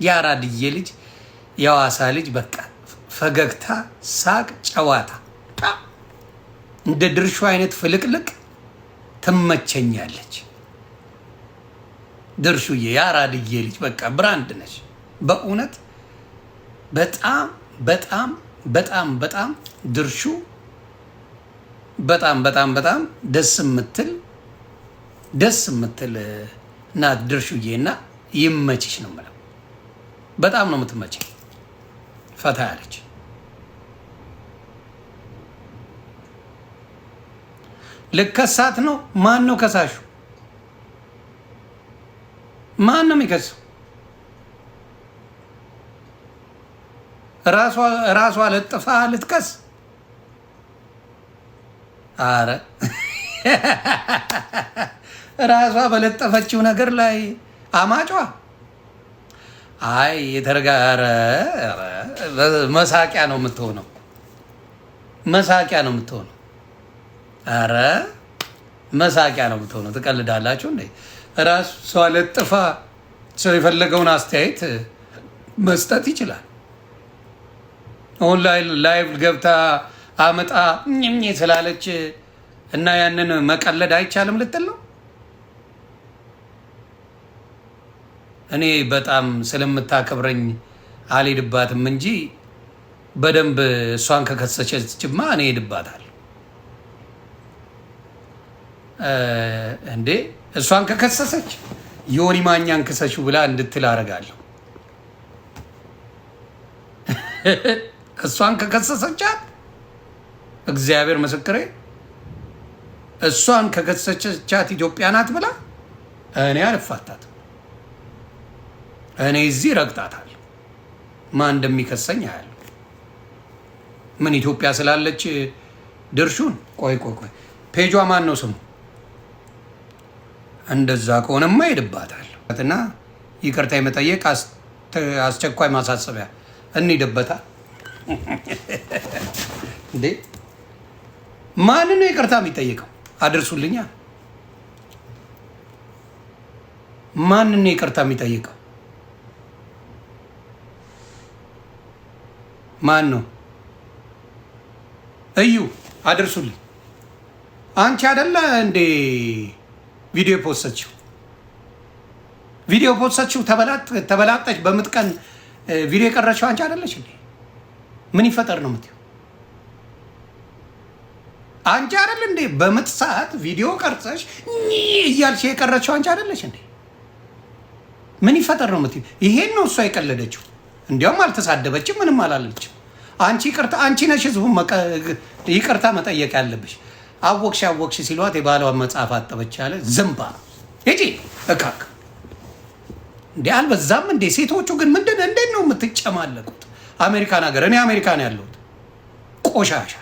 የአራድዬ ልጅ የሐዋሳ ልጅ በቃ ፈገግታ፣ ሳቅ፣ ጨዋታ እንደ ድርሹ አይነት ፍልቅልቅ ትመቸኛለች። ድርሹዬ የአራድዬ ልጅ በቃ ብራንድ ነች በእውነት በጣም በጣም በጣም በጣም ድርሹ በጣም በጣም በጣም ደስ የምትል ናት ድርሹዬ። እና ይመችሽ ነው የምለው። በጣም ነው የምትመቸኝ። ፈታ ያለች ልከሳት ነው። ማን ነው ከሳሹ? ማን ነው የሚከሰው? ራሷ ለጥፋ ልትከስ? አረ ራሷ በለጠፈችው ነገር ላይ አማጯ። አይ የተረጋረ መሳቂያ ነው የምትሆነው። መሳቂያ ነው የምትሆነው። አረ መሳቂያ ነው የምትሆነው። ትቀልዳላችሁ እንዴ? ራሷ ለጥፋ ሰው የፈለገውን አስተያየት መስጠት ይችላል። አሁን ላይቭ ገብታ አመጣ ስላለች እና ያንን መቀለድ አይቻልም ልትል ነው? እኔ በጣም ስለምታከብረኝ አልሄድባትም እንጂ በደንብ እሷን ከከሰሰችማ እኔ ሄድባታለሁ እንዴ። እሷን ከከሰሰች ዮኒ ማኛን ክሰሹ ብላ እንድትል አደርጋለሁ። እሷን ከከሰሰቻት እግዚአብሔር ምስክሬ፣ እሷን ከከሰሰቻት ኢትዮጵያ ናት ብላ እኔ አልፋታትም። እኔ እዚህ ረግጣታለሁ። ማን እንደሚከሰኝ አያለሁ። ምን ኢትዮጵያ ስላለች ድርሹን ቆይ ፔጇ ማን ነው ስሙ? እንደዛ ከሆነማ ሄድባታለሁ እና ይቅርታ የመጠየቅ አስቸኳይ ማሳሰቢያ እንሂድበታ። እንዴ ማን ነው ይቅርታ የሚጠይቀው? አድርሱልኛ። ማን ነው ይቅርታ የሚጠይቀው? ማን ነው? እዩ አድርሱልኝ። አንቺ አይደለ እንዴ ቪዲዮ ፖስተችው? ቪዲዮ ፖስተችው ተበላጠች በምጥቀን ቪዲዮ የቀረችው አንቺ አይደለች እንዴ? ምን ይፈጠር ነው የምትይው? አንቺ አይደል እንዴ በምጥ ሰዓት ቪዲዮ ቀርጸሽ እያልሽ የቀረችው አንቺ አይደለች እንዴ? ምን ይፈጠር ነው የምትይው? ይሄን ነው እሷ የቀለደችው። እንዲያውም አልተሳደበችም፣ ምንም አላለችም። አንቺ ነሽ ህዝቡን ይቅርታ መጠየቅ ያለብሽ። አወቅሽ ሲሏት የባሏን መጽሐፍ አጠበች ያለ ዝምባ ሂጂ እካክ። እንዴ አልበዛም እንዴ? ሴቶቹ ግን እንዴት ነው የምትጨማለቁት? አሜሪካን ሀገር፣ እኔ አሜሪካን ያለሁት ቆሻሻ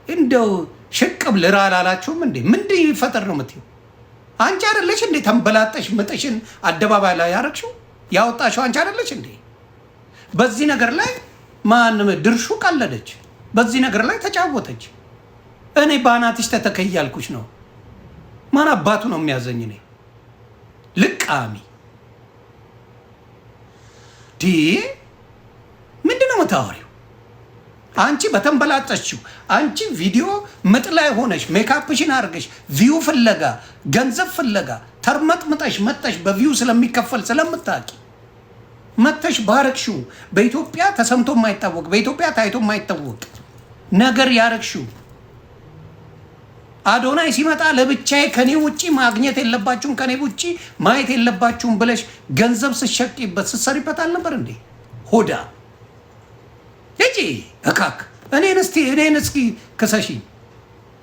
እንደው ሽቅብ ልራ አላላችሁም እንዴ? ምንድን ይፈጠር ነው የምትይው? አንቺ አይደለሽ እንዴ ተንበላጠሽ ምጥሽን አደባባይ ላይ ያረግሽው ያወጣሽው አንቺ አይደለሽ እንዴ? በዚህ ነገር ላይ ማንም ድርሹ ቀለደች፣ በዚህ ነገር ላይ ተጫወተች። እኔ ባናትሽ ተተከይ ያልኩሽ ነው። ማን አባቱ ነው የሚያዘኝ? እኔ ልቃሚ ዲ ምንድን ነው የምታወሪው? አንቺ በተንበላጠችው አንቺ ቪዲዮ ምጥ ላይ ሆነሽ ሜካፕሽን አድርገሽ ቪው ፍለጋ ገንዘብ ፍለጋ ተርመጥምጠሽ መጠሽ በቪው ስለሚከፈል ስለምታቂ መተሽ ባረክሽው በኢትዮጵያ ተሰምቶ የማይታወቅ በኢትዮጵያ ታይቶ የማይታወቅ ነገር ያረክሽው አዶናይ ሲመጣ ለብቻዬ ከኔ ውጪ ማግኘት የለባችሁም ከኔ ውጪ ማየት የለባችሁም ብለሽ ገንዘብ ስትሸቂበት ስትሰሪበት አልነበር እንዴ? ሆዳ እጂ እካክ እኔን እስኪ ክሰሺኝ።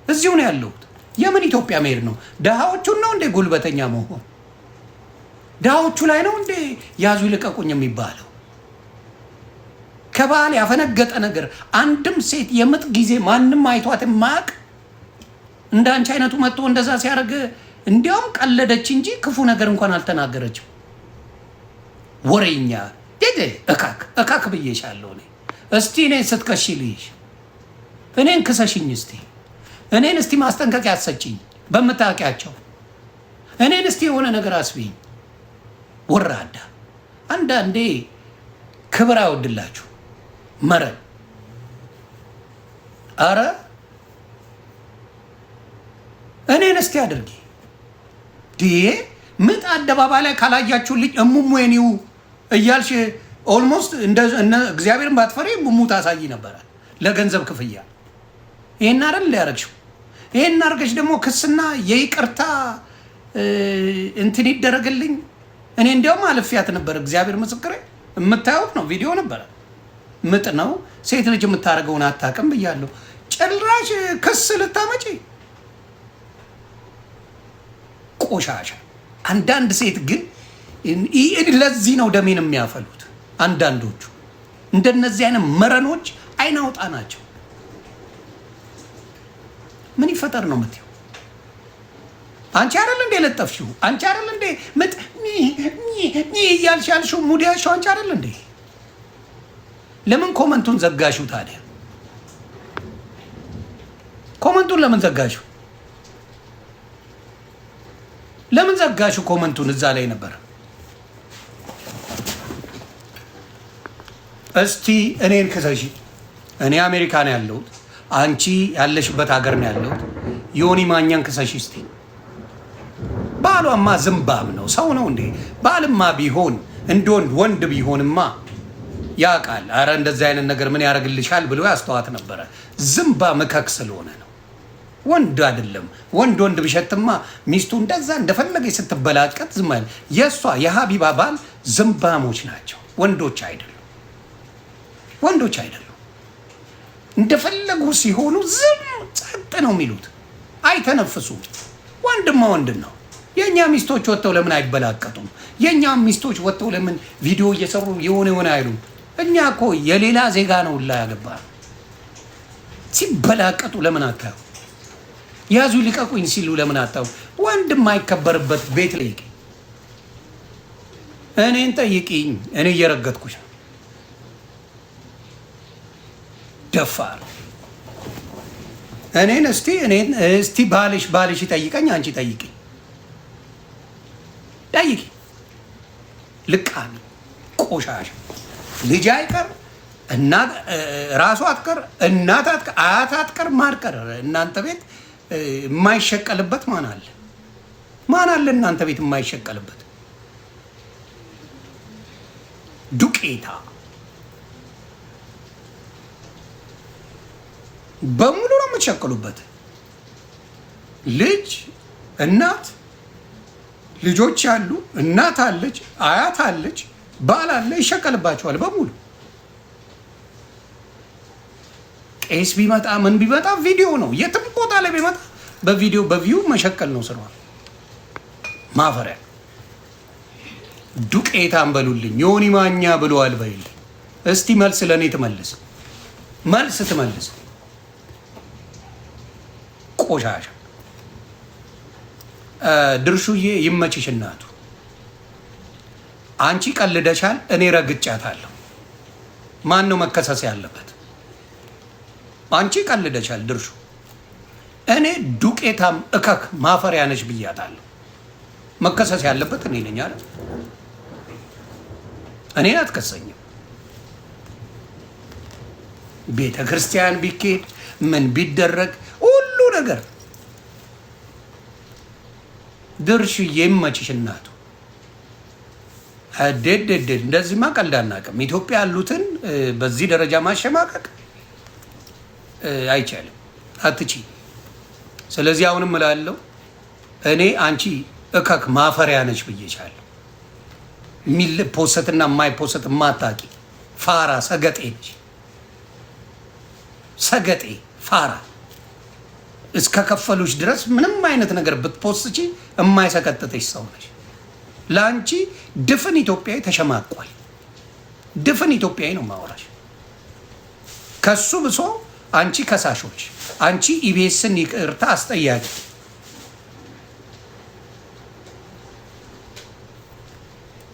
እዚሁ ነው ያለሁት። የምን ኢትዮጵያ መሄድ ነው? ድሃዎቹን ነው እንዴ ጉልበተኛ መሆን? ድሃዎቹ ላይ ነው እንዴ ያዙ ይልቀቁኝ የሚባለው? ከባህል ያፈነገጠ ነገር አንድም ሴት የምጥ ጊዜ ማንም አይቷት ማቅ እንዳንቺ አይነቱ መጥቶ እንደዛ ሲያደርግ እንዲያውም ቀለደች እንጂ ክፉ ነገር እንኳን አልተናገረችም። ወሬኛ ዴዴ እካክ ብዬሻለሁ። እኔ እስቲ እኔን ስትከሺ ልይሽ፣ እኔን ክሰሽኝ እስቲ፣ እኔን እስቲ ማስጠንቀቂያ አትሰጪኝ በምታውቂያቸው፣ እኔን እስቲ የሆነ ነገር አስቢኝ። ወራዳ አንዳንዴ ክብር አይወድላችሁ መረን። አረ እኔን እስቲ አድርጊ ምጥ አደባባይ ላይ ካላያችሁልኝ እሙሙ የኔው እያልሽ ኦልሞስት እግዚአብሔርን ባትፈሪ እሙሙ ታሳይ ነበረ ለገንዘብ ክፍያ። ይሄን አይደል ሊያረግሽው? ይሄን አርገሽ ደግሞ ክስና የይቅርታ እንትን ይደረግልኝ። እኔ እንዲያውም አልፊያት ነበር። እግዚአብሔር ምስክሬ፣ የምታዩት ነው፣ ቪዲዮ ነበረ። ምጥ ነው፣ ሴት ልጅ የምታደርገውን አታውቅም ብያለሁ። ጭራሽ ክስ ልታመጪ ቆሻሻ። አንዳንድ ሴት ግን ለዚህ ነው ደሜን የሚያፈሉት። አንዳንዶቹ እንደነዚህ አይነት መረኖች አይናውጣ ናቸው። ምን ይፈጠር ነው የምትይው? አንቺ አይደል እንደ ለጠፍሽው? አንቺ አይደል እንደ ምጥ እያልሽ ያልሽው ሙድ ያልሽው አንቺ አይደል እንደ? ለምን ኮመንቱን ዘጋሽው ታዲያ? ኮመንቱን ለምን ዘጋሽው? ለምን ዘጋሽው ኮመንቱን? እዛ ላይ ነበር። እስቲ እኔን ክሰሺ። እኔ አሜሪካ ነው ያለሁት፣ አንቺ ያለሽበት ሀገር ነው ያለሁት። ዮኒ ማኛን ክሰሺ እስቲ። ባሏማ ዝምባም ነው፣ ሰው ነው እንዴ? ባልማ ቢሆን እንደ ወንድ ቢሆንማ ያውቃል። አረ እንደዚህ አይነት ነገር ምን ያደርግልሻል ብሎ ያስተዋት ነበረ። ዝምባም እከክ ስለሆነ ነው፣ ወንድ አይደለም። ወንድ ቢሸትማ ሚስቱ እንደዛ እንደፈለገ ስትበላቀጥ ዝም አይል። የእሷ የሀቢባ ባል ዝምባሞች ናቸው፣ ወንዶች አይደሉም። ወንዶች አይደሉም። እንደፈለጉ ሲሆኑ ዝም ጸጥ ነው የሚሉት፣ አይተነፍሱም። ወንድማ ወንድን ነው። የእኛ ሚስቶች ወጥተው ለምን አይበላቀጡም? የእኛ ሚስቶች ወጥተው ለምን ቪዲዮ እየሰሩ የሆነ አይሉም? እኛ እኮ የሌላ ዜጋ ነው ላ ያገባ ሲበላቀጡ ለምን አታዩ? ያዙ ሊቀቁኝ ሲሉ ለምን አታዩ? ወንድም አይከበርበት ቤት ጠይቂ። እኔን ጠይቂኝ፣ እኔ እየረገጥኩሽ ነው። ደፋር እኔን እስቲ ባልሽ ይጠይቀኝ፣ አንቺ ጠይቂ። ልቃሚ ቆሻሻ ልጅ አይቀር እናት ራሱ አትቀር እናት አትቀር አያት አትቀር ማርቀር። እናንተ ቤት የማይሸቀልበት ማን አለ? ማን አለ እናንተ ቤት የማይሸቀልበት? ዱቄታ በሙሉ ነው የምትሸቅሉበት። ልጅ እናት ልጆች አሉ፣ እናት አለች፣ አያት አለች፣ ባል አለ፣ ይሸቀልባቸዋል በሙሉ። ቄስ ቢመጣ ምን ቢመጣ ቪዲዮ ነው። የትም ቦታ ላይ ቢመጣ በቪዲዮ በቪው መሸቀል ነው ስራዋ። ማፈሪያ ዱቄታን በሉልኝ። ዮኒ ማኛ ብለዋል በይልኝ እስቲ። መልስ ለእኔ ትመልስ፣ መልስ ትመልስ። ቆሻሻ ድርሹዬ ይመችሽ እናቱ። አንቺ ቀልደሻል፣ እኔ ረግጫታለሁ። ማን ነው መከሰስ ያለበት? አንቺ ቀልደሻል ድርሹ። እኔ ዱቄታም እከክ ማፈሪያ ነሽ ብያታለሁ። መከሰስ ያለበት እኔ ነኝ አይደል? እኔን አትከሰኝም። ቤተ ክርስቲያን ቢኬድ ምን ቢደረግ ሁሉ ነገር ድርሹዬ ይመችሽ እናቱ። ደደደ እንደዚህማ ቀልድ አናውቅም። ኢትዮጵያ ያሉትን በዚህ ደረጃ ማሸማቀቅ አይቻልም፣ አትቺ። ስለዚህ አሁንም እላለሁ እኔ አንቺ እከክ ማፈሪያ ነች ብዬሻለሁ። የሚፖሰትና የማይፖሰት ማታቂ ፋራ ሰገጤ ነች። ሰገጤ ፋራ እስከ ከፈሉሽ ድረስ ምንም አይነት ነገር ብትፖስቺ የማይሰቀጥጥሽ ሰው ነች። ለአንቺ ድፍን ኢትዮጵያዊ ተሸማቋል። ድፍን ኢትዮጵያዊ ነው ማወራሽ። ከሱ ብሶ አንቺ ከሳሾች፣ አንቺ ኢቢኤስን ይቅርታ አስጠያቂ።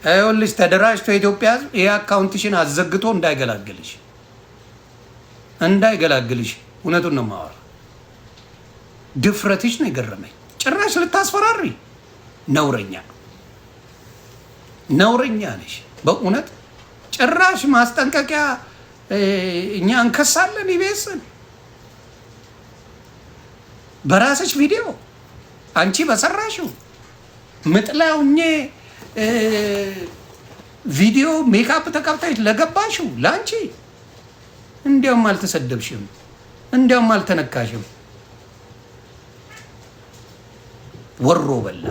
ይኸውልሽ ተደራጅቶ የኢትዮጵያ ሕዝብ ይህ አካውንትሽን አዘግቶ እንዳይገላግልሽ እውነቱን ነው ማወራ። ድፍረትሽ ነው የገረመኝ። ጭራሽ ልታስፈራሪ ነውረኛ ነሽ። በእውነት ጭራሽ ማስጠንቀቂያ እኛ እንከሳለን። ኢቢኤስን በራስሽ ቪዲዮ አንቺ በሰራሽው ምጥላውኜ ቪዲዮ ሜካፕ ተቀብተሽ ለገባሽው ለአንቺ እንዲያውም አልተሰደብሽም፣ እንዲያውም አልተነካሽም። ወሮ በላ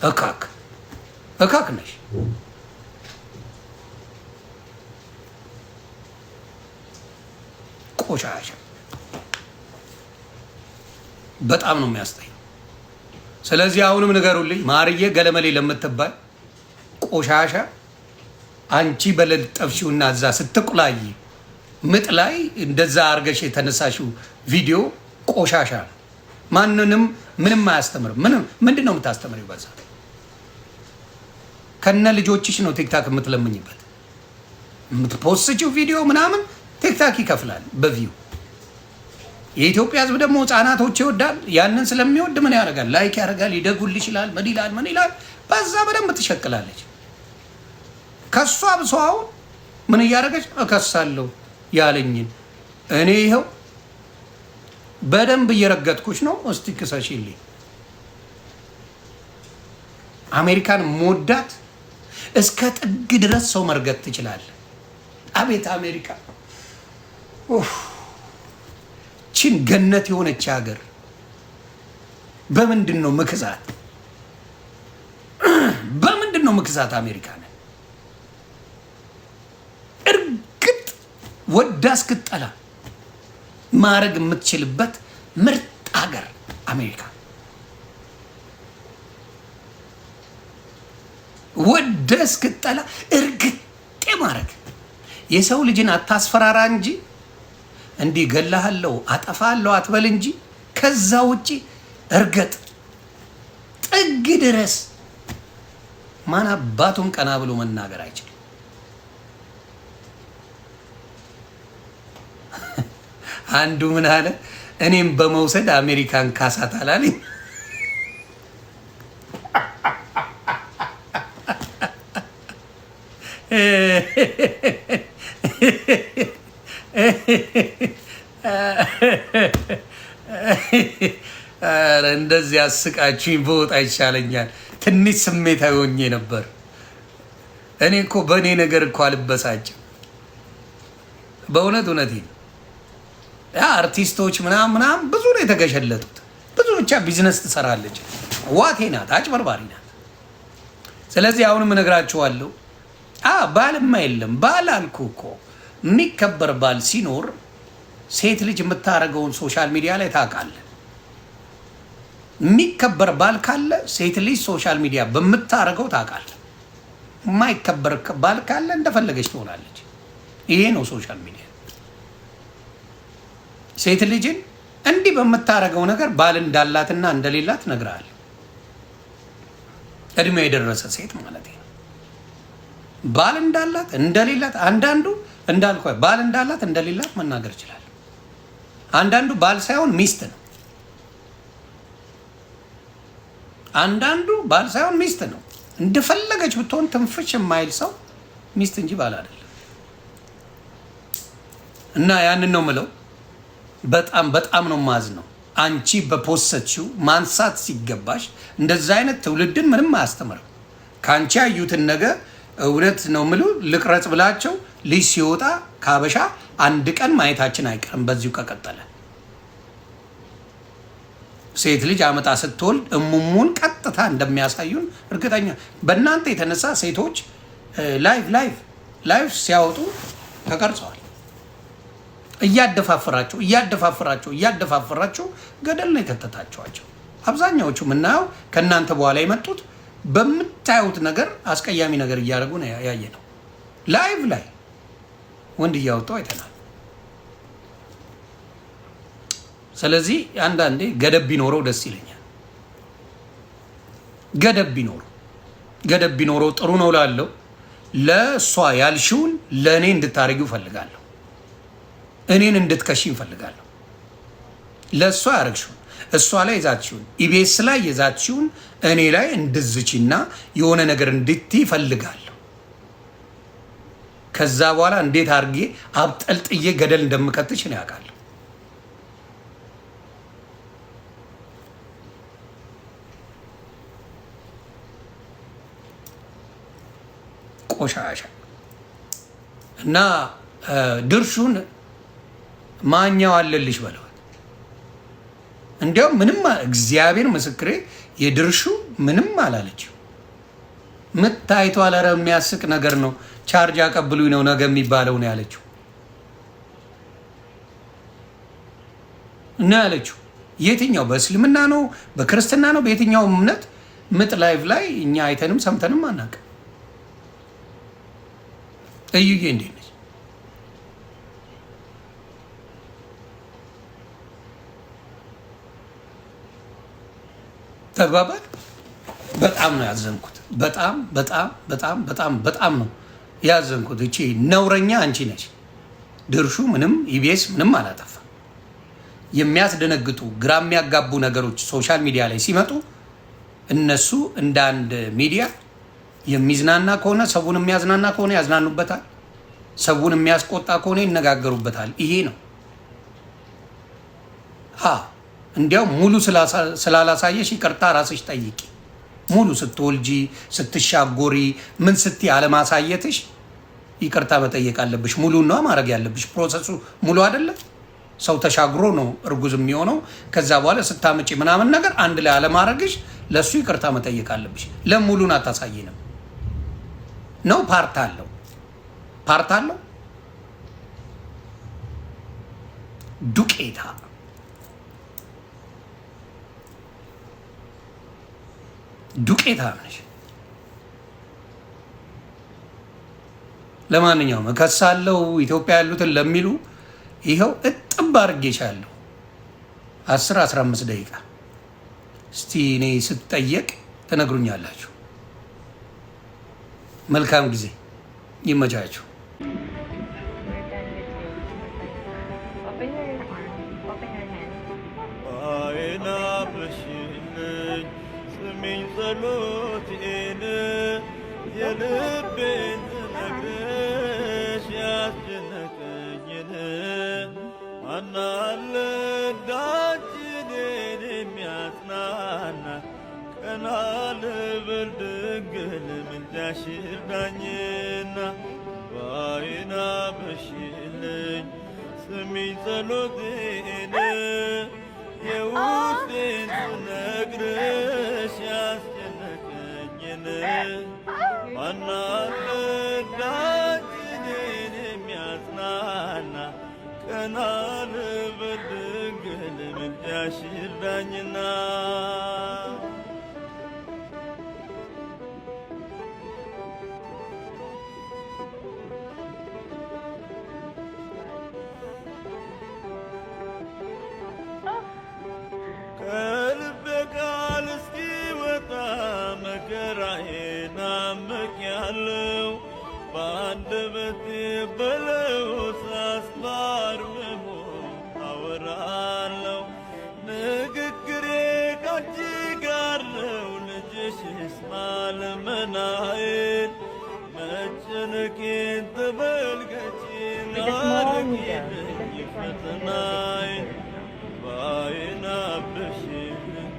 እካክ እካክ ነሽ። ቆሻሻ በጣም ነው የሚያስጠይው። ስለዚህ አሁንም ንገሩልኝ ማርዬ ገለመሌ ለምትባል ቆሻሻ አንቺ በለጠፍሽውና እዛ ስትቁላይ ምጥ ላይ እንደዛ አርገሽ የተነሳሽው ቪዲዮ ቆሻሻ ነው። ማንንም ምንም አያስተምርም። ምንድን ነው የምታስተምሪው? በዛ ከነ ልጆችሽ ነው ቲክታክ የምትለምኝበት። የምትፖስችው ቪዲዮ ምናምን ቲክታክ ይከፍላል በቪው። የኢትዮጵያ ሕዝብ ደግሞ ህፃናቶች ይወዳል። ያንን ስለሚወድ ምን ያደርጋል? ላይክ ያደርጋል፣ ይደጉል ይችላል፣ ምን ይላል። በዛ በደንብ ትሸቅላለች። ከሷ ብሶ አሁን ምን እያደረገች እከሳለሁ ያለኝን እኔ ይኸው በደንብ እየረገጥኩሽ ነው። እስቲ ክሰሽልኝ። አሜሪካን ሞዳት እስከ ጥግ ድረስ ሰው መርገጥ ትችላለህ። አቤት አሜሪካ ቺን ገነት የሆነች ሀገር በምንድን ነው ምክዛት? በምንድን ነው ምክዛት? አሜሪካ ነን እርግጥ ወዳ እስክጠላ ማድረግ የምትችልበት ምርጥ ሀገር አሜሪካ። ወደ እስክጠላ እርግጥ ማድረግ የሰው ልጅን አታስፈራራ እንጂ እንዲህ ገላሃለሁ አጠፋለሁ አትበል እንጂ ከዛ ውጪ እርገጥ ጥግ ድረስ ማን አባቱን ቀና ብሎ መናገር አይችልም። አንዱ ምን አለ? እኔም በመውሰድ አሜሪካን ካሳት አላለኝ። ኧረ እንደዚህ አስቃችሁኝ በወጣ ይሻለኛል። ትንሽ ስሜታዊ ሆኜ ነበር። እኔ እኮ በእኔ ነገር እኮ አልበሳጭም። በእውነት እውነቴን አርቲስቶች ምናምን ብዙ ነው የተገሸለጡት። ብዙ ብቻ ቢዝነስ ትሰራለች። ዋቴ ናት፣ አጭበርባሪ ናት። ስለዚህ አሁንም እነግራችኋለሁ፣ ባልማ የለም። ባል አልኩ እኮ የሚከበር ባል ሲኖር ሴት ልጅ የምታደርገውን ሶሻል ሚዲያ ላይ ታውቃለህ። የሚከበር ባል ካለ ሴት ልጅ ሶሻል ሚዲያ በምታደርገው ታውቃለህ። የማይከበር ባል ካለ እንደፈለገች ትሆናለች። ይሄ ነው ሶሻል ሚዲያ። ሴት ልጅን እንዲህ በምታደርገው ነገር ባል እንዳላትና እንደሌላት ነግራለሁ። እድሜ የደረሰ ሴት ማለት ነው። ባል እንዳላት እንደሌላት፣ አንዳንዱ እንዳልኩ ባል እንዳላት እንደሌላት መናገር ይችላል። አንዳንዱ ባል ሳይሆን ሚስት ነው። አንዳንዱ ባል ሳይሆን ሚስት ነው። እንደፈለገች ብትሆን ትንፍሽ የማይል ሰው ሚስት እንጂ ባል አይደለም። እና ያንን ነው ምለው። በጣም በጣም ነው ማዝ ነው። አንቺ በፖሰችው ማንሳት ሲገባሽ እንደዛ አይነት ትውልድን ምንም አያስተምርም። ከአንቺ ያዩትን ነገር እውነት ነው ምሉ ልቅረጽ ብላቸው ልጅ ሲወጣ ካበሻ አንድ ቀን ማየታችን አይቀርም። በዚሁ ከቀጠለ ሴት ልጅ አመጣ ስትወልድ እሙሙን ቀጥታ እንደሚያሳዩን እርግጠኛ። በእናንተ የተነሳ ሴቶች ላይቭ ሲያወጡ ተቀርጸዋል። እያደፋፍራቸው ገደል ነው የከተታቸዋቸው። አብዛኛዎቹ የምናየው ከእናንተ በኋላ የመጡት በምታዩት ነገር አስቀያሚ ነገር እያደረጉ ነው ያየ ነው። ላይቭ ላይ ወንድ እያወጡ አይተናል። ስለዚህ አንዳንዴ ገደብ ቢኖረው ደስ ይለኛል። ገደብ ቢኖረው ጥሩ ነው ላለው። ለእሷ ያልሽውን ለእኔ እንድታደርጊው እፈልጋለሁ። እኔን እንድትከሺኝ እፈልጋለሁ። ለእሷ ያደረግሽውን እሷ ላይ የዛትሽውን ኢቢኤስ ላይ የዛትሽውን እኔ ላይ እንድዝችና የሆነ ነገር እንድትይ እፈልጋለሁ። ከዛ በኋላ እንዴት አድርጌ አብጠልጥዬ ገደል እንደምከትሽ ነው ያውቃል። ቆሻሻ እና ድርሹን ማኛው አለልሽ በለዋል። እንዲያውም ምንም እግዚአብሔር ምስክሬ የድርሹ ምንም አላለችው። ምታይቶ አለረ የሚያስቅ ነገር ነው። ቻርጅ አቀብሉኝ ነው ነገ የሚባለው ነው ያለችው እና ያለችው የትኛው በእስልምና ነው በክርስትና ነው በየትኛው እምነት ምጥ ላይቭ ላይ እኛ አይተንም ሰምተንም አናውቅም። እዩዬ እንዴት ነች? ተግባባል። በጣም ነው ያዘንኩት። በጣም በጣም በጣም በጣም በጣም ነው ያዘንኩት። እቺ ነውረኛ አንቺ ነች። ድርሹ ምንም ኢቢኤስ ምንም አላጠፋ። የሚያስደነግጡ ግራ የሚያጋቡ ነገሮች ሶሻል ሚዲያ ላይ ሲመጡ እነሱ እንደ አንድ ሚዲያ የሚዝናና ከሆነ ሰውን የሚያዝናና ከሆነ ያዝናኑበታል፣ ሰውን የሚያስቆጣ ከሆነ ይነጋገሩበታል። ይሄ ነው። እንዲያው ሙሉ ስላላሳየሽ ይቅርታ ራስሽ ጠይቂ። ሙሉ ስትወልጂ ስትሻጎሪ ምን ስትይ አለማሳየትሽ ይቅርታ መጠየቅ አለብሽ። ሙሉ ነው ማድረግ ያለብሽ። ፕሮሰሱ ሙሉ አይደለም። ሰው ተሻግሮ ነው እርጉዝ የሚሆነው። ከዛ በኋላ ስታመጪ ምናምን ነገር አንድ ላይ አለማድረግሽ ለሱ ይቅርታ መጠየቅ አለብሽ። ለሙሉን አታሳየንም ነው። ፓርት አለው ዱቄታ ነሽ። ለማንኛውም እከሳለሁ ኢትዮጵያ ያሉትን ለሚሉ ይኸው እጥብ አድርጌሻለሁ። 10-15 ደቂቃ እስቲ እኔ ስትጠየቅ ትነግሩኛላችሁ። መልካም ጊዜ ይመቻችሁ። ጸሎቴን የልቤን ነግረሽ ያስጨነቀኝን ማናለ ዳንቺን የሚያጽናና ቀና ልበል ድንግል ምልጃሽ እርዳኝና ባይና በሽልኝ ስሚኝ ጸሎቴን የውስጤን ስነግርሽ ያስጨነቀኝን ማናለ ዳንቺን የሚያጽናና ቀና ልበል ድንግል ምልጃሽ እርዳኝና ከልቤ ቃል እስኪወጣ መከራዬን አምቄያለሁ። በአንደበቴ በለው ሳስባርመሞ አወራለሁ። ንግግሬ ካንቺ ጋር ነው ልጅሽ ይስማ ልመናዬን። መጨነቄን ተመልከቺን አርቂልኝ ፈተናዬን ባይና በሽልኝ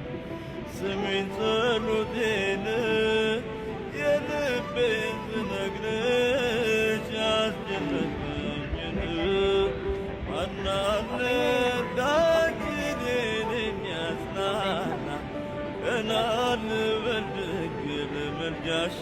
ስሚኝ ጸሎቴን የልቤን ስነግርሽ ያስጨነቀኝን ማናለ ዳንቺን የሚያጽናና ቀና ልበል ድንግል ምልጃሽ